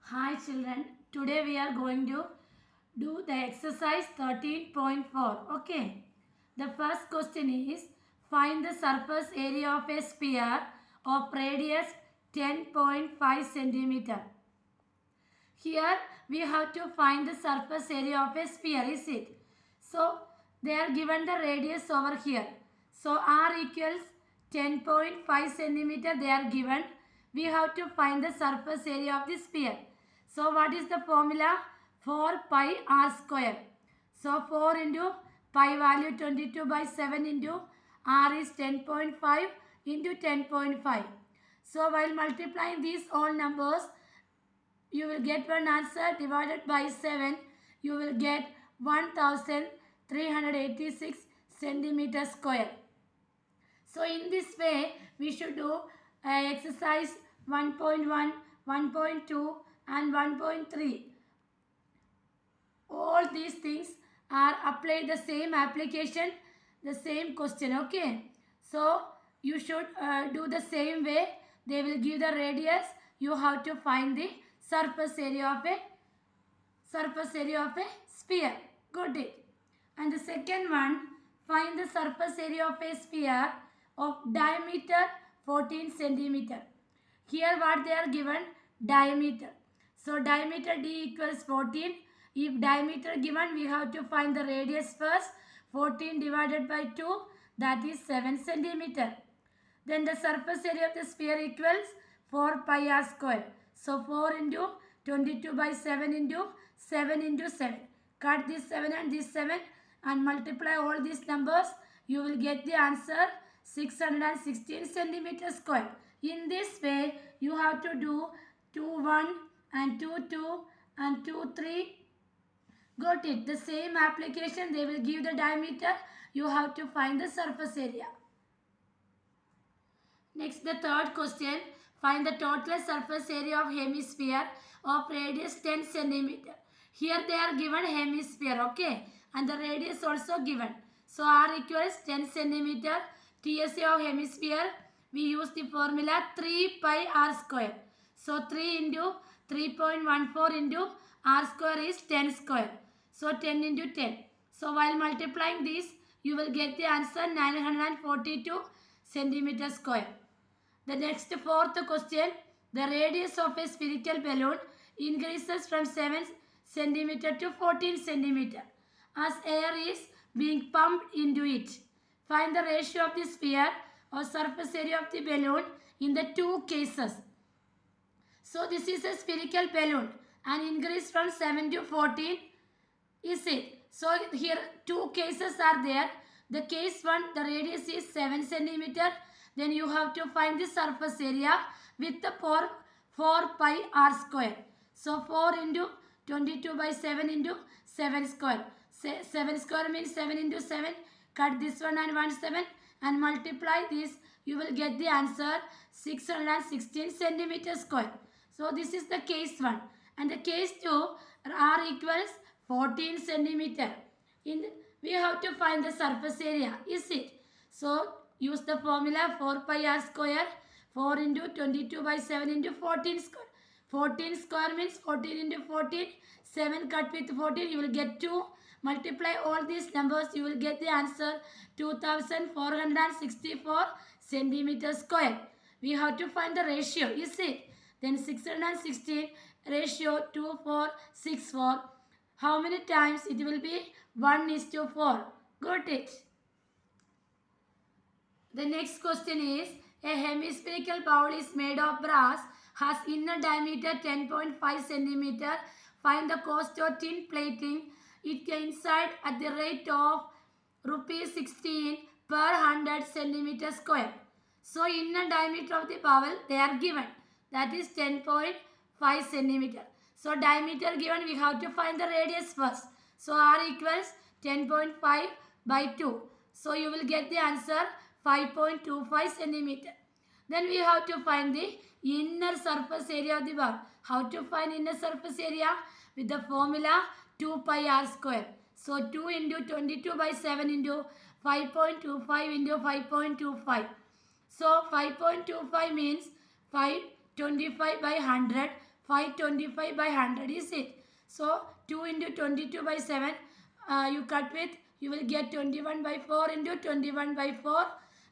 Hi children, today we are going to do the exercise 13.4. Okay. The first question is find the surface area of a sphere of radius 10.5 centimeter. Here we have to find the surface area of a sphere, is it? So they are given the radius over here. So r equals 10.5 centimeter they are given. We have to find the surface area of the sphere. So what is the formula? 4 pi r square. So 4 into pi value 22 by 7 into r is 10.5 into 10.5. So while multiplying these all numbers, you will get one answer divided by 7. You will get 1386 centimeter square. So in this way, we should do exercise 1.1, 1.2 and 1.3. All these things are applied the same application, the same question. Okay. So you should do the same way. They will give the radius. You have to find the surface area of a sphere. Got it? And the second one, find the surface area of a sphere of diameter 14 centimeter. Here what they are given? Diameter. So diameter d equals 14. If diameter given, we have to find the radius first. 14 divided by 2, that is 7 centimeter. Then the surface area of the sphere equals 4 pi r square. So 4 into 22 by 7 into 7 into 7. Cut this 7 and this 7 and multiply all these numbers. You will get the answer 616 centimeter square. In this way, you have to do 2 1 and 2 2 and 2 3. Got it? The same application, they will give the diameter. You have to find the surface area. Next, the third question. Find the total surface area of hemisphere of radius 10 centimeter. Here they are given hemisphere, okay? And the radius also given. So r equals 10 centimeter. TSA of hemisphere, we use the formula 3 pi r square. So 3 into 3.14 into r square is 10 square. So 10 into 10. So while multiplying this, you will get the answer 942 centimeter square. The next fourth question, the radius of a spherical balloon increases from 7 centimeter to 14 centimeter as air is being pumped into it. Find the ratio of the sphere or surface area of the balloon in the two cases. So this is a spherical balloon and increase from 7 to 14 is it. So here two cases are there. The case 1, the radius is 7 centimeter. Then you have to find the surface area with the 4 pi r square. So 4 into 22 by 7 into 7 square. 7 square means 7 into 7. Cut this one and 1 7 and multiply this. You will get the answer 616 centimeter square. So this is the case 1. And the case 2, r equals 14 centimeter. We have to find the surface area, is it? So use the formula 4 pi r square. 4 into 22 by 7 into 14 square. 14 square means 14 into 14. 7 cut with 14, you will get 2. Multiply all these numbers, you will get the answer 2464 centimeter square. We have to find the ratio, is it? Then 616 ratio 2464. How many times it will be? 1:4. Got it? The next question is, a hemispherical bowl is made of brass, has inner diameter 10.5 centimeter. Find the cost of tin plating it inside at the rate of rupees 16 per 100 centimeter square. So inner diameter of the bowl they are given, that is 10.5 centimeter. So diameter given, we have to find the radius first. So r equals 10.5 by 2. So you will get the answer 5.25 centimeter. Then we have to find the inner surface area of the bowl. How to find inner surface area? With the formula 2 pi r square. So 2 into 22 by 7 into 5.25 into 5.25. So 5.25 means 525 by 100. 525 by 100 is it. So 2 into 22 by 7 you cut with, you will get 21 by 4 into 21 by 4.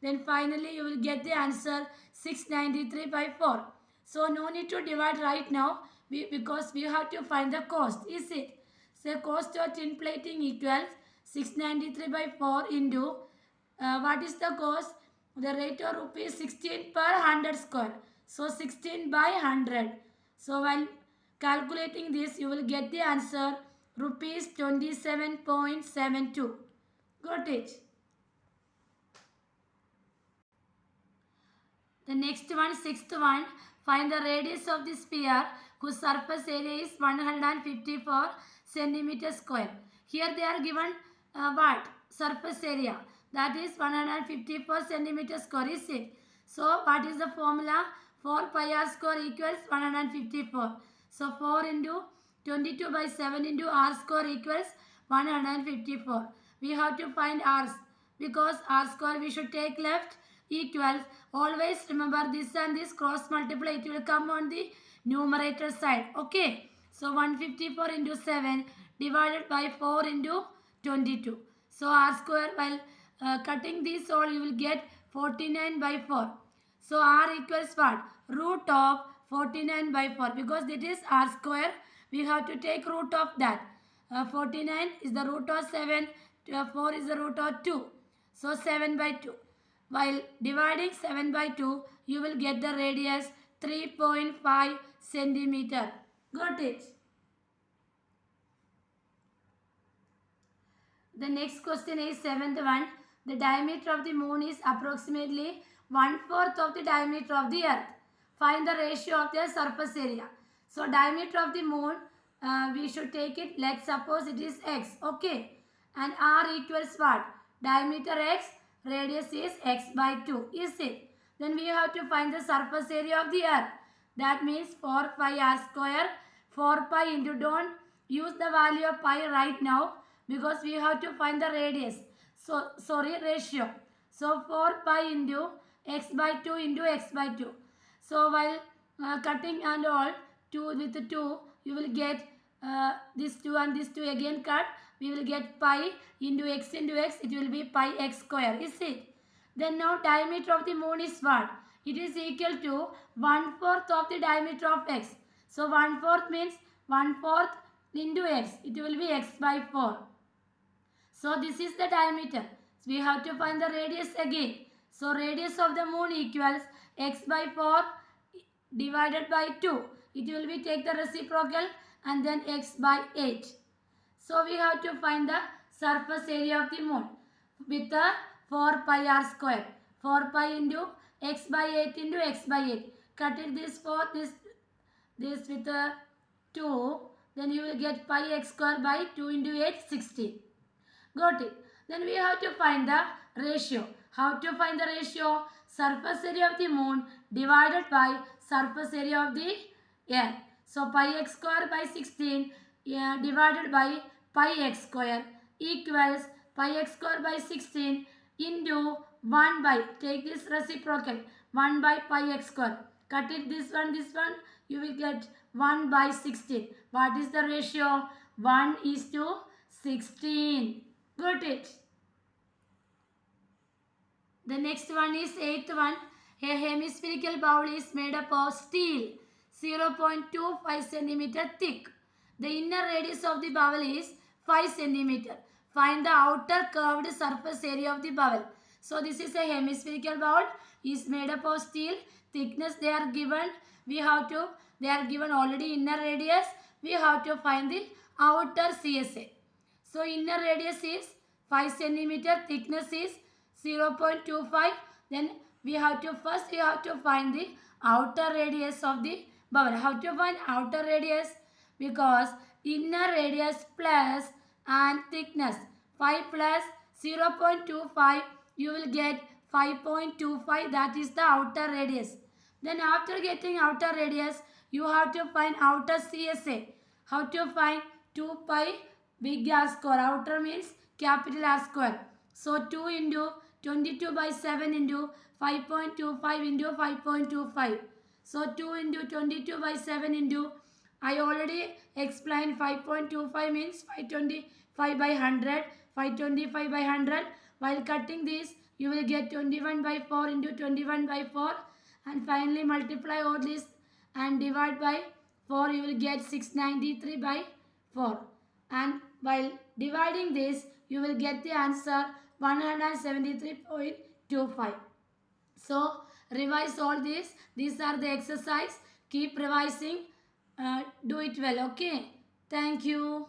Then finally you will get the answer 693 by 4. So no need to divide right now because we have to find the cost, is it. So cost of tin plating equals 693 by 4 into what is the cost? The rate of rupees 16 per 100 square. So 16 by 100. So while calculating this, you will get the answer rupees 27.72. Got it? The next one, sixth one, find the radius of the sphere whose surface area is 154 centimeter square. Here they are given what? Surface area. That is 154 centimeter square, is it? So what is the formula? 4 pi r square equals 154. So 4 into 22 by 7 into r square equals 154. We have to find r's because r square we should take left equals. Always remember this and this cross multiply. It will come on the numerator side. Okay. So 154 into 7 divided by 4 into 22. So r square, while cutting this all you will get 49 by 4. So r equals what? Root of 49 by 4 because it is r square. We have to take root of that. 49 is the root of 7. 4 is the root of 2. So 7 by 2. While dividing 7 by 2, you will get the radius 3.5 centimeter. Got it? The next question is seventh one. The diameter of the moon is approximately 1/4 of the diameter of the earth. Find the ratio of their surface area. So diameter of the moon, we should take it, let's suppose it is x. Okay. And r equals what? Diameter x, radius is x by 2, is it? Then we have to find the surface area of the earth. That means 4 pi r square. 4 pi into, don't use the value of pi right now because we have to find the radius. So ratio. So 4 pi into x by 2 into x by 2. So while cutting and all, 2 with 2, you will get this 2 and this 2 again cut. We will get pi into x, it will be pi x square, is it? Then now diameter of the moon is what? It is equal to 1/4 of the diameter of x. So 1/4 means 1/4 into x. It will be x by 4. So this is the diameter. So we have to find the radius again. So radius of the moon equals x by 4 divided by 2. It will be take the reciprocal and then x by 8. So we have to find the surface area of the moon with the 4 pi r square. 4 pi into x by 8 into x by 8. Cut it this 4, this with the 2. Then you will get pi x square by 2 into 8, 16. Got it. Then we have to find the ratio. How to find the ratio? Surface area of the moon divided by surface area of the earth. So pi x square by 16 divided by pi x square equals pi x square by 16 into 1 by, take this reciprocal, 1 by pi x square. Cut it this one, you will get 1 by 16. What is the ratio? 1:16. Got it? The next one is eighth one. A hemispherical bowl is made up of steel 0.25 centimeter thick. The inner radius of the bowl is 5 centimeter. Find the outer curved surface area of the bowl. So this is a hemispherical bowl. Is made up of steel. Thickness they are given. They are given already inner radius. We have to find the outer CSA. So inner radius is 5 centimeter. Thickness is 0.25. Then we have to find the outer radius of the bowl. How to find outer radius? Because inner radius plus and thickness 5 plus 0.25, you will get 5.25. That is the outer radius. Then after getting outer radius, you have to find outer CSA. How to find? 2 pi big R square. Outer means capital R square. So 2 into 22 by 7 into 5.25 into 5.25. So 2 into 22 by 7 into, I already explained 5.25 means 525 by 100, 525 by 100. While cutting this, you will get 21 by 4 into 21 by 4, and finally multiply all this and divide by 4, you will get 693 by 4. And while dividing this, you will get the answer 173.25. So revise all this. These are the exercise. Keep revising. Do it well. Okay. Thank you.